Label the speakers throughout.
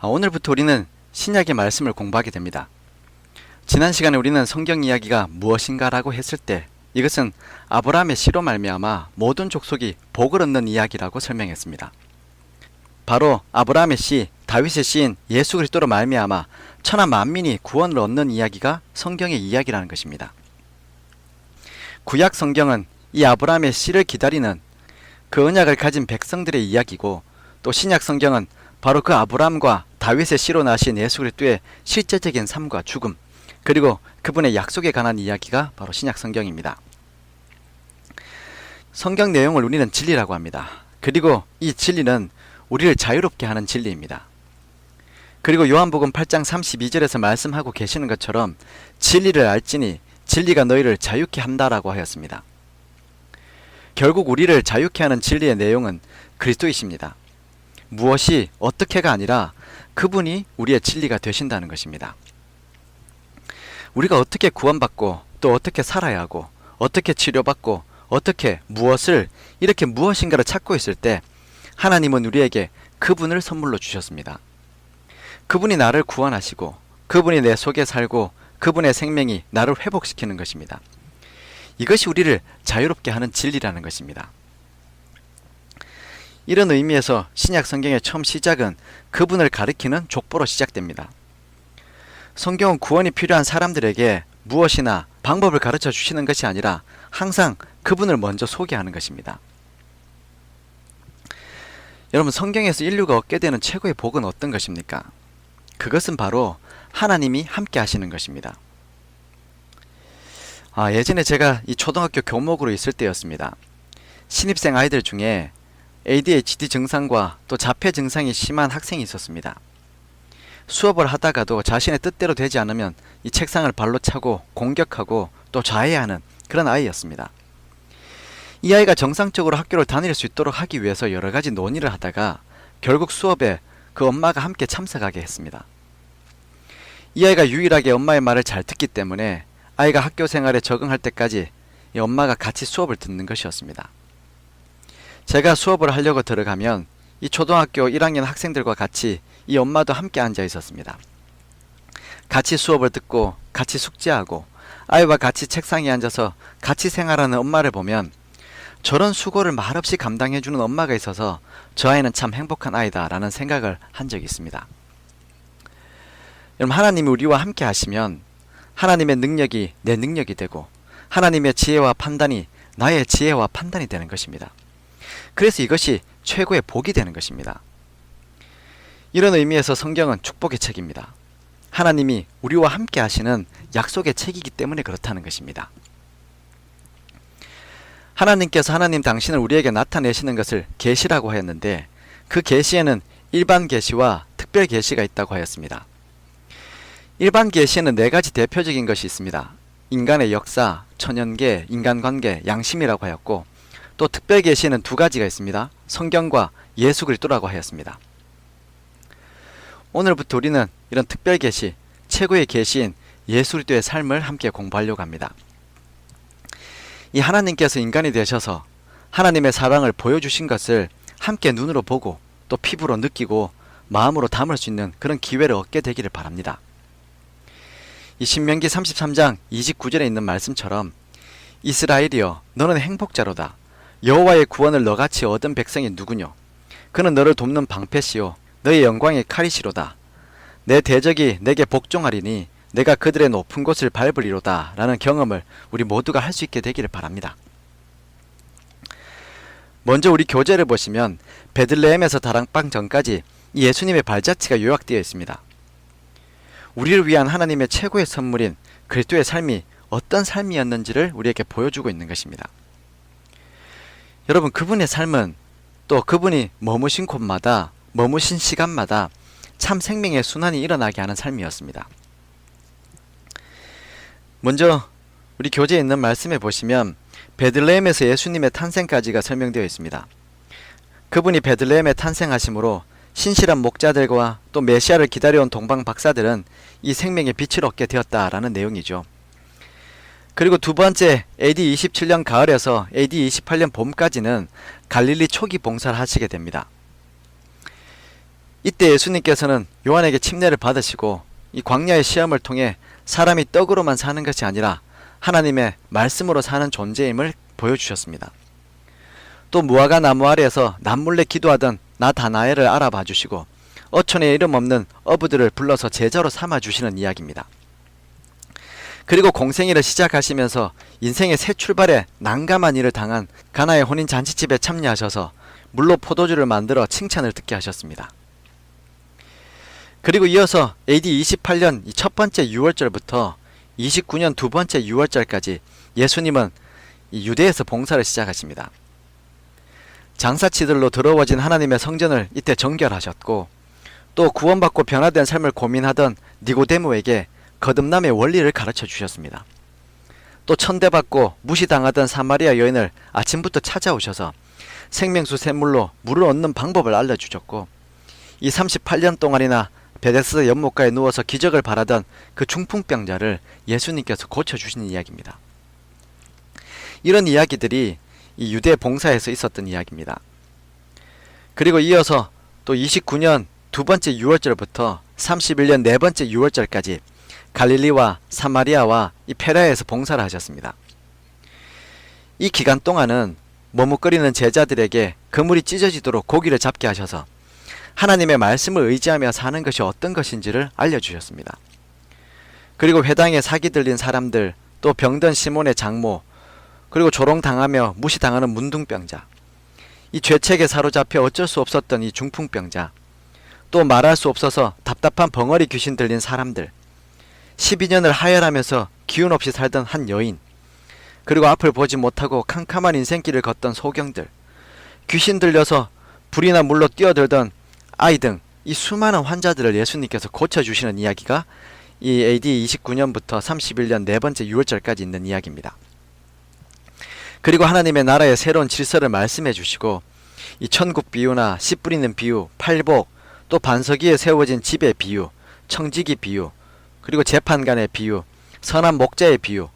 Speaker 1: 오늘부터 우리는 신약의 말씀을 공부하게 됩니다. 지난 시간에 우리는 성경 이야기가 무엇인가라고 했을 때 이것은 아브라함의 씨로 말미암아 모든 족속이 복을 얻는 이야기라고 설명했습니다. 바로 아브라함의 씨, 다윗의 씨인 예수 그리스도로 말미암아 천하 만민이 구원을 얻는 이야기가 성경의 이야기라는 것입니다. 구약 성경은 이 아브라함의 씨를 기다리는 그 언약을 가진 백성들의 이야기고, 또 신약 성경은 바로 그 아브라함과 다윗의 씨로 나신 예수 그리스도의 실제적인 삶과 죽음, 그리고 그분의 약속에 관한 이야기가 바로 신약 성경입니다. 성경 내용을 우리는 진리라고 합니다. 그리고 이 진리는 우리를 자유롭게 하는 진리입니다. 그리고 요한복음 8장 32절에서 말씀하고 계시는 것처럼 진리를 알지니 진리가 너희를 자유케 한다라고 하였습니다. 결국 우리를 자유케 하는 진리의 내용은 그리스도이십니다. 무엇이 어떻게가 아니라 그분이 우리의 진리가 되신다는 것입니다. 우리가 어떻게 구원받고 또 어떻게 살아야 하고 어떻게 치료받고 어떻게 무엇을 이렇게 무엇인가를 찾고 있을 때 하나님은 우리에게 그분을 선물로 주셨습니다. 그분이 나를 구원하시고 그분이 내 속에 살고 그분의 생명이 나를 회복시키는 것입니다. 이것이 우리를 자유롭게 하는 진리라는 것입니다. 이런 의미에서 신약 성경의 처음 시작은 그분을 가리키는 족보로 시작됩니다. 성경은 구원이 필요한 사람들에게 무엇이나 방법을 가르쳐 주시는 것이 아니라 항상 그분을 먼저 소개하는 것입니다. 여러분, 성경에서 인류가 얻게 되는 최고의 복은 어떤 것입니까? 그것은 바로 하나님이 함께 하시는 것입니다. 예전에 제가 이 초등학교 교목으로 있을 때였습니다. 신입생 아이들 중에 ADHD 증상과 또 자폐 증상이 심한 학생이 있었습니다. 수업을 하다가도 자신의 뜻대로 되지 않으면 이 책상을 발로 차고 공격하고 또 자해하는 그런 아이였습니다. 이 아이가 정상적으로 학교를 다닐 수 있도록 하기 위해서 여러 가지 논의를 하다가 결국 수업에 그 엄마가 함께 참석하게 했습니다. 이 아이가 유일하게 엄마의 말을 잘 듣기 때문에 아이가 학교 생활에 적응할 때까지 이 엄마가 같이 수업을 듣는 것이었습니다. 제가 수업을 하려고 들어가면 이 초등학교 1학년 학생들과 같이 이 엄마도 함께 앉아 있었습니다. 같이 수업을 듣고 같이 숙제하고 아이와 같이 책상에 앉아서 같이 생활하는 엄마를 보면 저런 수고를 말없이 감당해주는 엄마가 있어서 저 아이는 참 행복한 아이다 라는 생각을 한 적이 있습니다. 여러분, 하나님이 우리와 함께 하시면 하나님의 능력이 내 능력이 되고 하나님의 지혜와 판단이 나의 지혜와 판단이 되는 것입니다. 그래서 이것이 최고의 복이 되는 것입니다. 이런 의미에서 성경은 축복의 책입니다. 하나님이 우리와 함께 하시는 약속의 책이기 때문에 그렇다는 것입니다. 하나님께서 하나님 당신을 우리에게 나타내시는 것을 계시라고 하였는데 그 계시에는 일반 계시와 특별 계시가 있다고 하였습니다. 일반 계시에는 네 가지 대표적인 것이 있습니다. 인간의 역사, 천연계, 인간관계, 양심이라고 하였고, 또 특별 계시에는 두 가지가 있습니다. 성경과 예수 그리스도라고 하였습니다. 오늘부터 우리는 이런 특별 계시, 최고의 계시인 예수 그리스도의 삶을 함께 공부하려고 합니다. 이 하나님께서 인간이 되셔서 하나님의 사랑을 보여주신 것을 함께 눈으로 보고 또 피부로 느끼고 마음으로 담을 수 있는 그런 기회를 얻게 되기를 바랍니다. 이 신명기 33장 29절에 있는 말씀처럼 이스라엘이여 너는 행복자로다. 여호와의 구원을 너같이 얻은 백성이 누구뇨? 그는 너를 돕는 방패시요 너의 영광의 칼이시로다. 내 대적이 내게 복종하리니 내가 그들의 높은 곳을 밟으리로다 라는 경험을 우리 모두가 할 수 있게 되기를 바랍니다. 먼저 우리 교재를 보시면 베들레헴에서 다락방 전까지 예수님의 발자취가 요약되어 있습니다. 우리를 위한 하나님의 최고의 선물인 그리스도의 삶이 어떤 삶이었는지를 우리에게 보여주고 있는 것입니다. 여러분, 그분의 삶은 또 그분이 머무신 곳마다 머무신 시간마다 참 생명의 순환이 일어나게 하는 삶이었습니다. 먼저 우리 교재에 있는 말씀에 보시면 베들레헴에서 예수님의 탄생까지가 설명되어 있습니다. 그분이 베들레헴에 탄생하심으로 신실한 목자들과 또 메시아를 기다려온 동방 박사들은 이 생명의 빛을 얻게 되었다라는 내용이죠. 그리고 두 번째 AD 27년 가을에서 AD 28년 봄까지는 갈릴리 초기 봉사를 하시게 됩니다. 이때 예수님께서는 요한에게 침례를 받으시고 이 광야의 시험을 통해 사람이 떡으로만 사는 것이 아니라 하나님의 말씀으로 사는 존재임을 보여주셨습니다. 또 무화과 나무 아래에서 남몰래 기도하던 나다나엘을 알아봐 주시고 어촌에 이름 없는 어부들을 불러서 제자로 삼아 주시는 이야기입니다. 그리고 공생애를 시작하시면서 인생의 새 출발에 난감한 일을 당한 가나의 혼인 잔치집에 참여하셔서 물로 포도주를 만들어 칭찬을 듣게 하셨습니다. 그리고 이어서 AD 28년 첫 번째 6월절부터 29년 두 번째 6월절까지 예수님은 유대에서 봉사를 시작하십니다. 장사치들로 더러워진 하나님의 성전을 이때 정결하셨고 또 구원받고 변화된 삶을 고민하던 니고데모에게 거듭남의 원리를 가르쳐 주셨습니다. 또 천대받고 무시당하던 사마리아 여인을 아침부터 찾아오셔서 생명수 샘물로 물을 얻는 방법을 알려주셨고 이 38년 동안이나 베데스다 연못가에 누워서 기적을 바라던 그 중풍병자를 예수님께서 고쳐주시는 이야기입니다. 이런 이야기들이 이 유대 봉사에서 있었던 이야기입니다. 그리고 이어서 또 29년 두 번째 6월절부터 31년 네 번째 6월절까지 갈릴리와 사마리아와 이 페라에서 봉사를 하셨습니다. 이 기간 동안은 머뭇거리는 제자들에게 그물이 찢어지도록 고기를 잡게 하셔서 하나님의 말씀을 의지하며 사는 것이 어떤 것인지를 알려주셨습니다. 그리고 회당에 사기 들린 사람들, 또 병든 시몬의 장모, 그리고 조롱당하며 무시당하는 문둥병자, 이 죄책에 사로잡혀 어쩔 수 없었던 이 중풍병자, 또 말할 수 없어서 답답한 벙어리 귀신 들린 사람들, 12년을 하혈하면서 기운 없이 살던 한 여인, 그리고 앞을 보지 못하고 캄캄한 인생길을 걷던 소경들, 귀신 들려서 불이나 물로 뛰어들던 아이 등 이 수많은 환자들을 예수님께서 고쳐주시는 이야기가 이 AD 29년부터 31년 네 번째 6월절까지 있는 이야기입니다. 그리고 하나님의 나라의 새로운 질서를 말씀해 주시고 이 천국 비유나 씨 뿌리는 비유, 팔복, 또 반석 위에 세워진 집의 비유, 청지기 비유, 그리고 재판관의 비유, 선한 목자의 비유,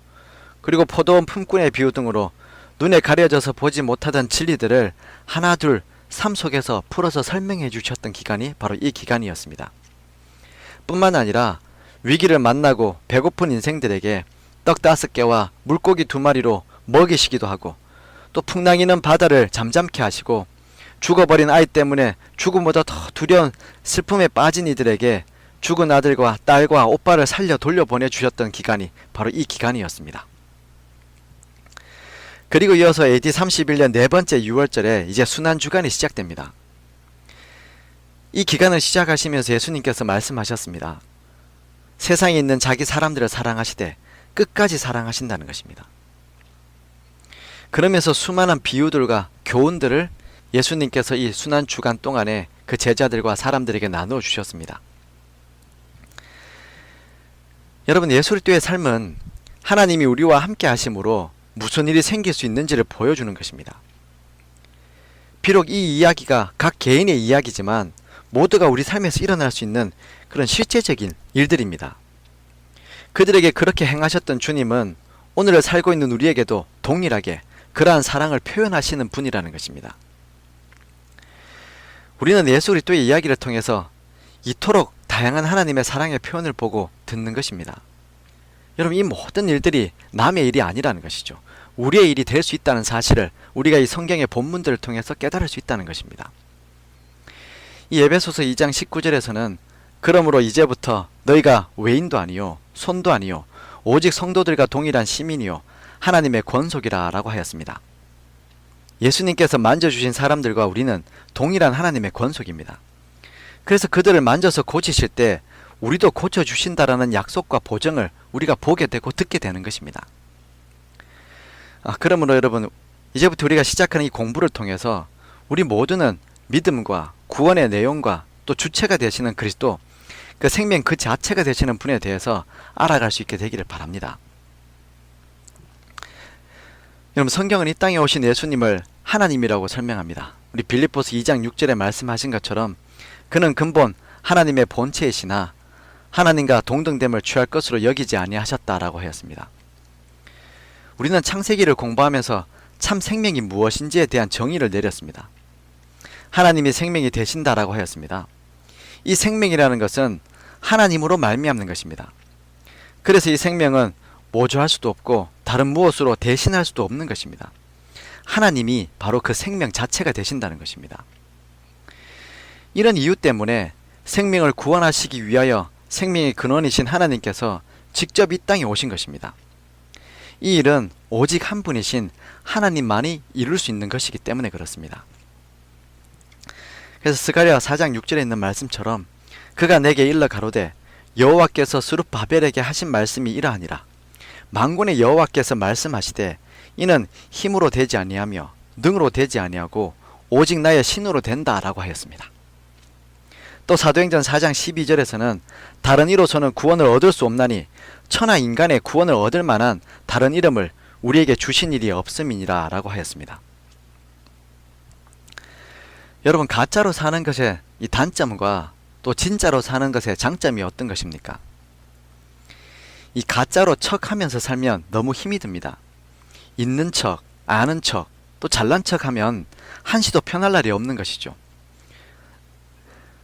Speaker 1: 그리고 포도원 품꾼의 비유 등으로 눈에 가려져서 보지 못하던 진리들을 하나 둘 삶 속에서 풀어서 설명해 주셨던 기간이 바로 이 기간이었습니다. 뿐만 아니라 위기를 만나고 배고픈 인생들에게 떡 5개와 물고기 2마리로 먹이시기도 하고 또 풍랑이는 바다를 잠잠케 하시고 죽어버린 아이 때문에 죽음보다 더 두려운 슬픔에 빠진 이들에게 죽은 아들과 딸과 오빠를 살려 돌려보내 주셨던 기간이 바로 이 기간이었습니다. 그리고 이어서 AD 31년 네 번째 6월절에 이제 순환주간이 시작됩니다. 이 기간을 시작하시면서 예수님께서 말씀하셨습니다. 세상에 있는 자기 사람들을 사랑하시되 끝까지 사랑하신다는 것입니다. 그러면서 수많은 비유들과 교훈들을 예수님께서 이 순환주간 동안에 그 제자들과 사람들에게 나누어 주셨습니다. 여러분, 예수 그리스도의 삶은 하나님이 우리와 함께 하심으로 무슨 일이 생길 수 있는지를 보여주는 것입니다. 비록 이 이야기가 각 개인의 이야기지만 모두가 우리 삶에서 일어날 수 있는 그런 실제적인 일들입니다. 그들에게 그렇게 행하셨던 주님은 오늘을 살고 있는 우리에게도 동일하게 그러한 사랑을 표현하시는 분이라는 것입니다. 우리는 예수 그리스도의 이야기를 통해서 이토록 다양한 하나님의 사랑의 표현을 보고 듣는 것입니다. 여러분, 이 모든 일들이 남의 일이 아니라는 것이죠. 우리의 일이 될 수 있다는 사실을 우리가 이 성경의 본문들을 통해서 깨달을 수 있다는 것입니다. 이 에베소서 2장 19절에서는 그러므로 이제부터 너희가 외인도 아니요 손도 아니요 오직 성도들과 동일한 시민이요 하나님의 권속이라 라고 하였습니다. 예수님께서 만져주신 사람들과 우리는 동일한 하나님의 권속입니다. 그래서 그들을 만져서 고치실 때 우리도 고쳐주신다라는 약속과 보증을 우리가 보게 되고 듣게 되는 것입니다. 그러므로 여러분, 이제부터 우리가 시작하는 이 공부를 통해서 우리 모두는 믿음과 구원의 내용과 또 주체가 되시는 그리스도, 그 생명 그 자체가 되시는 분에 대해서 알아갈 수 있게 되기를 바랍니다. 여러분, 성경은 이 땅에 오신 예수님을 하나님이라고 설명합니다. 우리 빌립보서 2장 6절에 말씀하신 것처럼 그는 근본 하나님의 본체이시나 하나님과 동등됨을 취할 것으로 여기지 아니하셨다라고 하였습니다. 우리는 창세기를 공부하면서 참 생명이 무엇인지에 대한 정의를 내렸습니다. 하나님이 생명이 되신다라고 하였습니다. 이 생명이라는 것은 하나님으로 말미암는 것입니다. 그래서 이 생명은 모조할 수도 없고 다른 무엇으로 대신할 수도 없는 것입니다. 하나님이 바로 그 생명 자체가 되신다는 것입니다. 이런 이유 때문에 생명을 구원하시기 위하여 생명의 근원이신 하나님께서 직접 이 땅에 오신 것입니다. 이 일은 오직 한 분이신 하나님만이 이룰 수 있는 것이기 때문에 그렇습니다. 그래서 스가랴 4장 6절에 있는 말씀처럼 그가 내게 일러 가로되 여호와께서 스룹바벨에게 하신 말씀이 이러하니라. 만군의 여호와께서 말씀하시되 이는 힘으로 되지 아니하며 능으로 되지 아니하고 오직 나의 신으로 된다 라고 하였습니다. 또 사도행전 4장 12절에서는 다른 이로서는 구원을 얻을 수 없나니 천하 인간의 구원을 얻을 만한 다른 이름을 우리에게 주신 일이 없음이니라 라고 하였습니다. 여러분, 가짜로 사는 것의 이 단점과 또 진짜로 사는 것의 장점이 어떤 것입니까? 이 가짜로 척하면서 살면 너무 힘이 듭니다. 있는 척, 아는 척, 또 잘난 척 하면 한시도 편할 날이 없는 것이죠.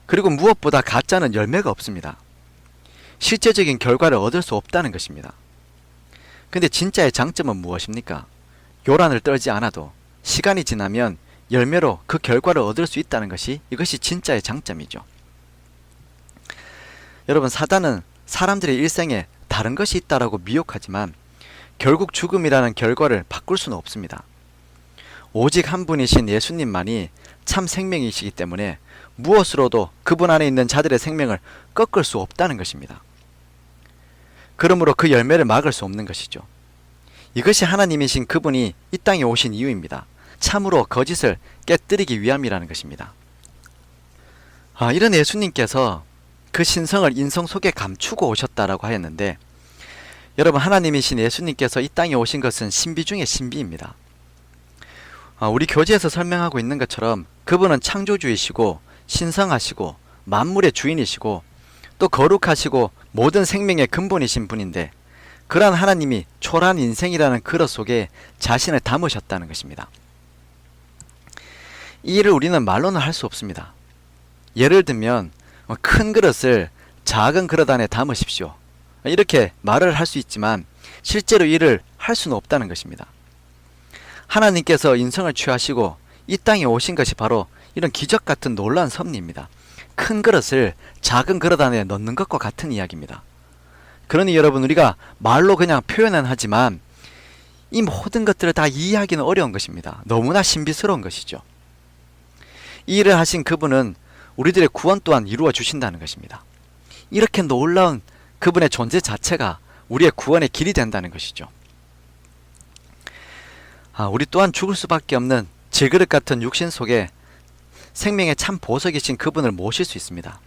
Speaker 1: 그리고 무엇보다 가짜는 열매가 없습니다. 실제적인 결과를 얻을 수 없다는 것입니다. 근데 진짜의 장점은 무엇입니까? 요란을 떨지 않아도 시간이 지나면 열매로 그 결과를 얻을 수 있다는 것이 이것이 진짜의 장점이죠. 여러분, 사단은 사람들의 일생에 다른 것이 있다라고 미혹하지만 결국 죽음이라는 결과를 바꿀 수는 없습니다. 오직 한 분이신 예수님만이 참 생명이시기 때문에 무엇으로도 그분 안에 있는 자들의 생명을 꺾을 수 없다는 것입니다. 그러므로 그 열매를 막을 수 없는 것이죠. 이것이 하나님이신 그분이 이 땅에 오신 이유입니다. 참으로 거짓을 깨뜨리기 위함이라는 것입니다. 이런 예수님께서 그 신성을 인성 속에 감추고 오셨다라고 하였는데, 여러분, 하나님이신 예수님께서 이 땅에 오신 것은 신비 중의 신비입니다. 우리 교재에서 설명하고 있는 것처럼 그분은 창조주이시고 신성하시고 만물의 주인이시고 또 거룩하시고 모든 생명의 근본이신 분인데, 그러한 하나님이 초라한 인생이라는 그릇 속에 자신을 담으셨다는 것입니다. 이 일을 우리는 말로는 할 수 없습니다. 예를 들면 큰 그릇을 작은 그릇 안에 담으십시오, 이렇게 말을 할 수 있지만 실제로 일을 할 수는 없다는 것입니다. 하나님께서 인성을 취하시고 이 땅에 오신 것이 바로 이런 기적 같은 놀라운 섭리입니다. 큰 그릇을 작은 그릇 안에 넣는 것과 같은 이야기입니다. 그러니 여러분, 우리가 말로 그냥 표현은 하지만 이 모든 것들을 다 이해하기는 어려운 것입니다. 너무나 신비스러운 것이죠. 이 일을 하신 그분은 우리들의 구원 또한 이루어 주신다는 것입니다. 이렇게 놀라운 그분의 존재 자체가 우리의 구원의 길이 된다는 것이죠. 우리 또한 죽을 수밖에 없는 질그릇 같은 육신 속에 생명의 참 보석이신 그분을 모실 수 있습니다.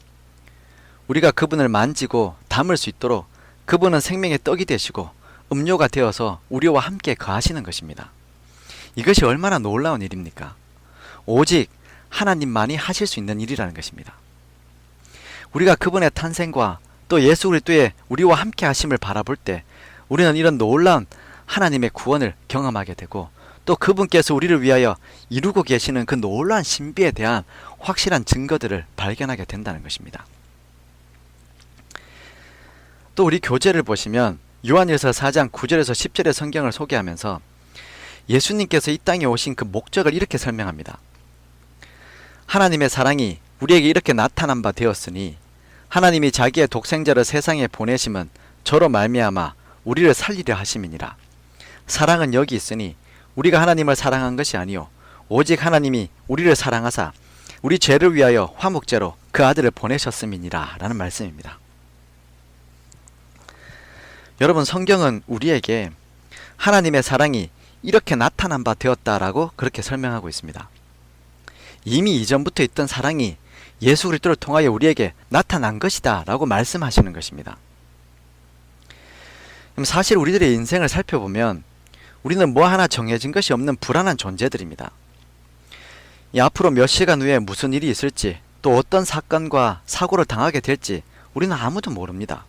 Speaker 1: 우리가 그분을 만지고 담을 수 있도록 그분은 생명의 떡이 되시고 음료가 되어서 우리와 함께 거하시는 것입니다. 이것이 얼마나 놀라운 일입니까? 오직 하나님만이 하실 수 있는 일이라는 것입니다. 우리가 그분의 탄생과 또 예수 그리스도의 우리와 함께 하심을 바라볼 때 우리는 이런 놀라운 하나님의 구원을 경험하게 되고, 또 그분께서 우리를 위하여 이루고 계시는 그 놀라운 신비에 대한 확실한 증거들을 발견하게 된다는 것입니다. 또 우리 교재를 보시면 요한일서 4장 9절에서 10절의 성경을 소개하면서 예수님께서 이 땅에 오신 그 목적을 이렇게 설명합니다. 하나님의 사랑이 우리에게 이렇게 나타난 바 되었으니 하나님이 자기의 독생자를 세상에 보내심은 저로 말미암아 우리를 살리려 하심이니라. 사랑은 여기 있으니 우리가 하나님을 사랑한 것이 아니요 오직 하나님이 우리를 사랑하사 우리 죄를 위하여 화목제로 그 아들을 보내셨음이니라 라는 말씀입니다. 여러분, 성경은 우리에게 하나님의 사랑이 이렇게 나타난 바 되었다라고 그렇게 설명하고 있습니다. 이미 이전부터 있던 사랑이 예수 그리스도를 통하여 우리에게 나타난 것이다 라고 말씀하시는 것입니다. 그럼 사실 우리들의 인생을 살펴보면 우리는 뭐 하나 정해진 것이 없는 불안한 존재들입니다. 앞으로 몇 시간 후에 무슨 일이 있을지, 또 어떤 사건과 사고를 당하게 될지 우리는 아무도 모릅니다.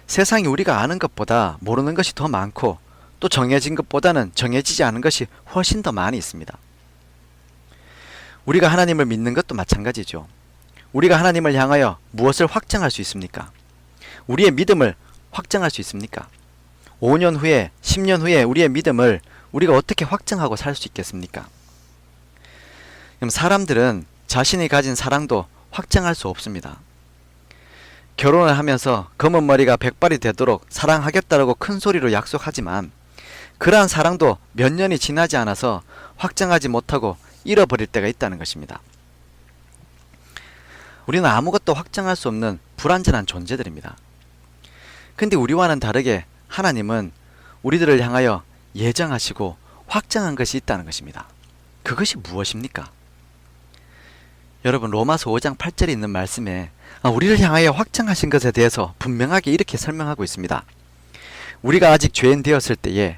Speaker 1: 세상이 우리가 아는 것보다 모르는 것이 더 많고, 또 정해진 것보다는 정해지지 않은 것이 훨씬 더 많이 있습니다. 우리가 하나님을 믿는 것도 마찬가지죠. 우리가 하나님을 향하여 무엇을 확증할 수 있습니까? 우리의 믿음을 확증할 수 있습니까? 5년 후에, 10년 후에 우리의 믿음을 우리가 어떻게 확증하고 살 수 있겠습니까? 그럼 사람들은 자신이 가진 사랑도 확증할 수 없습니다. 결혼을 하면서 검은 머리가 백발이 되도록 사랑하겠다라고 큰 소리로 약속하지만 그러한 사랑도 몇 년이 지나지 않아서 확증하지 못하고 잃어버릴 때가 있다는 것입니다. 우리는 아무것도 확증할 수 없는 불완전한 존재들입니다. 근데 우리와는 다르게 하나님은 우리들을 향하여 예정하시고 확정한 것이 있다는 것입니다. 그것이 무엇입니까? 여러분, 로마서 5장 8절에 있는 말씀에 우리를 향하여 확정하신 것에 대해서 분명하게 이렇게 설명하고 있습니다. 우리가 아직 죄인 되었을 때에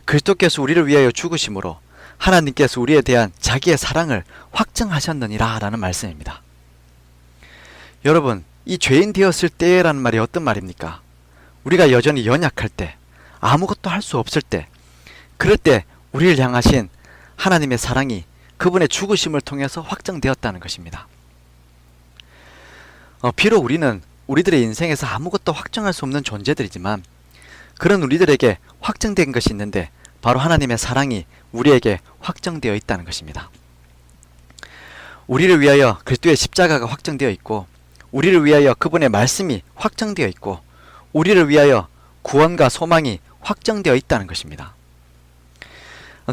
Speaker 1: 그리스도께서 우리를 위하여 죽으심으로 하나님께서 우리에 대한 자기의 사랑을 확증하셨느니라 라는 말씀입니다. 여러분, 이 죄인 되었을 때라는 말이 어떤 말입니까? 우리가 여전히 연약할 때, 아무것도 할 수 없을 때, 그럴 때 우리를 향하신 하나님의 사랑이 그분의 죽으심을 통해서 확정되었다는 것입니다. 비록 우리는 우리들의 인생에서 아무것도 확정할 수 없는 존재들이지만 그런 우리들에게 확정된 것이 있는데 바로 하나님의 사랑이 우리에게 확정되어 있다는 것입니다. 우리를 위하여 그리스도의 십자가가 확정되어 있고 우리를 위하여 그분의 말씀이 확정되어 있고 우리를 위하여 구원과 소망이 확정되어 있다는 것입니다.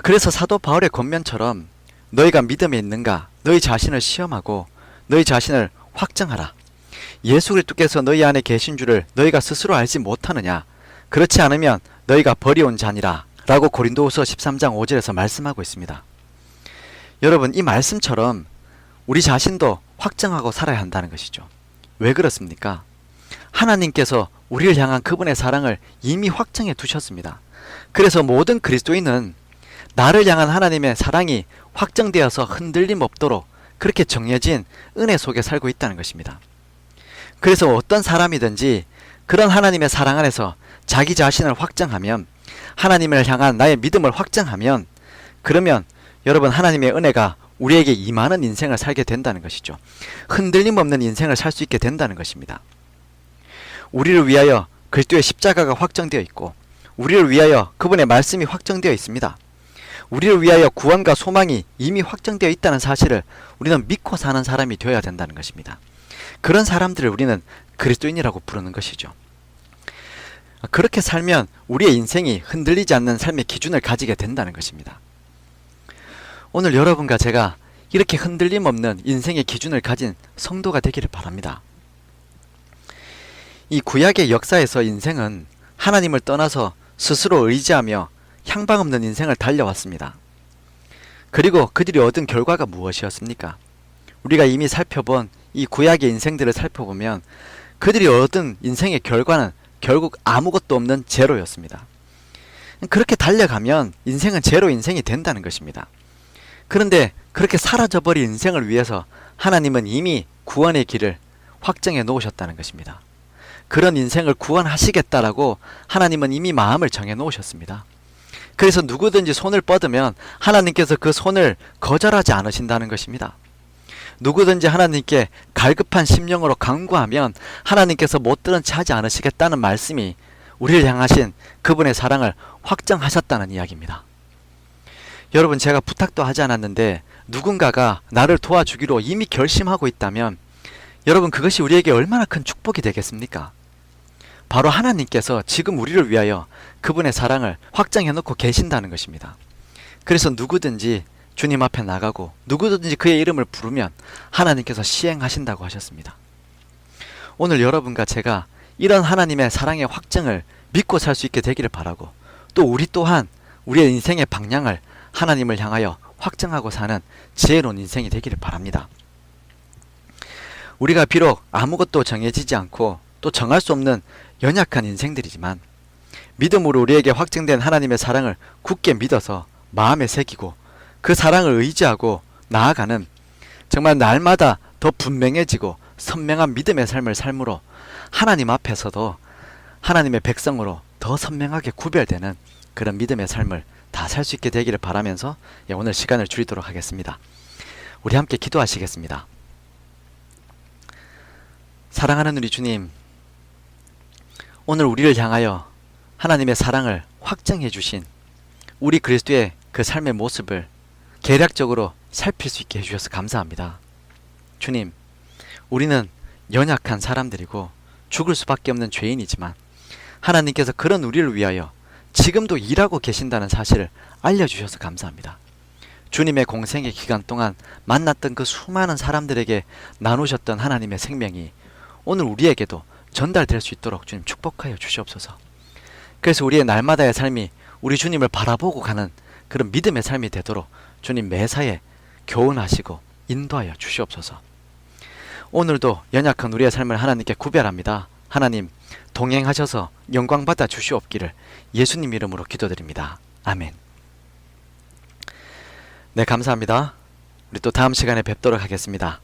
Speaker 1: 그래서 사도 바울의 권면처럼 너희가 믿음에 있는가 너희 자신을 시험하고 너희 자신을 확정하라. 예수 그리스도께서 너희 안에 계신 줄을 너희가 스스로 알지 못하느냐. 그렇지 않으면 너희가 버리온 자니라 라고 고린도후서 13장 5절에서 말씀하고 있습니다. 여러분, 이 말씀처럼 우리 자신도 확정하고 살아야 한다는 것이죠. 왜 그렇습니까? 하나님께서 우리를 향한 그분의 사랑을 이미 확정해 두셨습니다. 그래서 모든 그리스도인은 나를 향한 하나님의 사랑이 확정되어서 흔들림 없도록 그렇게 정해진 은혜 속에 살고 있다는 것입니다. 그래서 어떤 사람이든지 그런 하나님의 사랑 안에서 자기 자신을 확정하면, 하나님을 향한 나의 믿음을 확정하면, 그러면 여러분, 하나님의 은혜가 우리에게 임하는 인생을 살게 된다는 것이죠. 흔들림 없는 인생을 살 수 있게 된다는 것입니다. 우리를 위하여 그리스도의 십자가가 확정되어 있고 우리를 위하여 그분의 말씀이 확정되어 있습니다. 우리를 위하여 구원과 소망이 이미 확정되어 있다는 사실을 우리는 믿고 사는 사람이 되어야 된다는 것입니다. 그런 사람들을 우리는 그리스도인이라고 부르는 것이죠. 그렇게 살면 우리의 인생이 흔들리지 않는 삶의 기준을 가지게 된다는 것입니다. 오늘 여러분과 제가 이렇게 흔들림 없는 인생의 기준을 가진 성도가 되기를 바랍니다. 이 구약의 역사에서 인생은 하나님을 떠나서 스스로 의지하며 향방 없는 인생을 달려왔습니다. 그리고 그들이 얻은 결과가 무엇이었습니까? 우리가 이미 살펴본 이 구약의 인생들을 살펴보면 그들이 얻은 인생의 결과는 결국 아무것도 없는 제로였습니다. 그렇게 달려가면 인생은 제로 인생이 된다는 것입니다. 그런데 그렇게 사라져버린 인생을 위해서 하나님은 이미 구원의 길을 확정해 놓으셨다는 것입니다. 그런 인생을 구원하시겠다라고 하나님은 이미 마음을 정해 놓으셨습니다. 그래서 누구든지 손을 뻗으면 하나님께서 그 손을 거절하지 않으신다는 것입니다. 누구든지 하나님께 갈급한 심령으로 간구하면 하나님께서 못 들은 채 하지 않으시겠다는 말씀이 우리를 향하신 그분의 사랑을 확정하셨다는 이야기입니다. 여러분, 제가 부탁도 하지 않았는데 누군가가 나를 도와주기로 이미 결심하고 있다면 여러분, 그것이 우리에게 얼마나 큰 축복이 되겠습니까? 바로 하나님께서 지금 우리를 위하여 그분의 사랑을 확정해 놓고 계신다는 것입니다. 그래서 누구든지 주님 앞에 나가고 누구든지 그의 이름을 부르면 하나님께서 시행하신다고 하셨습니다. 오늘 여러분과 제가 이런 하나님의 사랑의 확증을 믿고 살 수 있게 되기를 바라고, 또 우리 또한 우리의 인생의 방향을 하나님을 향하여 확정하고 사는 지혜로운 인생이 되기를 바랍니다. 우리가 비록 아무것도 정해지지 않고 또 정할 수 없는 연약한 인생들이지만 믿음으로 우리에게 확증된 하나님의 사랑을 굳게 믿어서 마음에 새기고 그 사랑을 의지하고 나아가는, 정말 날마다 더 분명해지고 선명한 믿음의 삶을 삶으로 하나님 앞에서도 하나님의 백성으로 더 선명하게 구별되는 그런 믿음의 삶을 다 살 수 있게 되기를 바라면서 오늘 시간을 줄이도록 하겠습니다. 우리 함께 기도하시겠습니다. 사랑하는 우리 주님, 오늘 우리를 향하여 하나님의 사랑을 확증해 주신 우리 그리스도의 그 삶의 모습을 계략적으로 살필 수 있게 해주셔서 감사합니다. 주님, 우리는 연약한 사람들이고 죽을 수밖에 없는 죄인이지만 하나님께서 그런 우리를 위하여 지금도 일하고 계신다는 사실을 알려주셔서 감사합니다. 주님의 공생의 기간 동안 만났던 그 수많은 사람들에게 나누셨던 하나님의 생명이 오늘 우리에게도 전달될 수 있도록 주님 축복하여 주시옵소서. 그래서 우리의 날마다의 삶이 우리 주님을 바라보고 가는 그런 믿음의 삶이 되도록 주님 매사에 교훈하시고 인도하여 주시옵소서. 오늘도 연약한 우리의 삶을 하나님께 구별합니다. 하나님 동행하셔서 영광받아 주시옵기를 예수님 이름으로 기도드립니다. 아멘. 네, 감사합니다. 우리 또 다음 시간에 뵙도록 하겠습니다.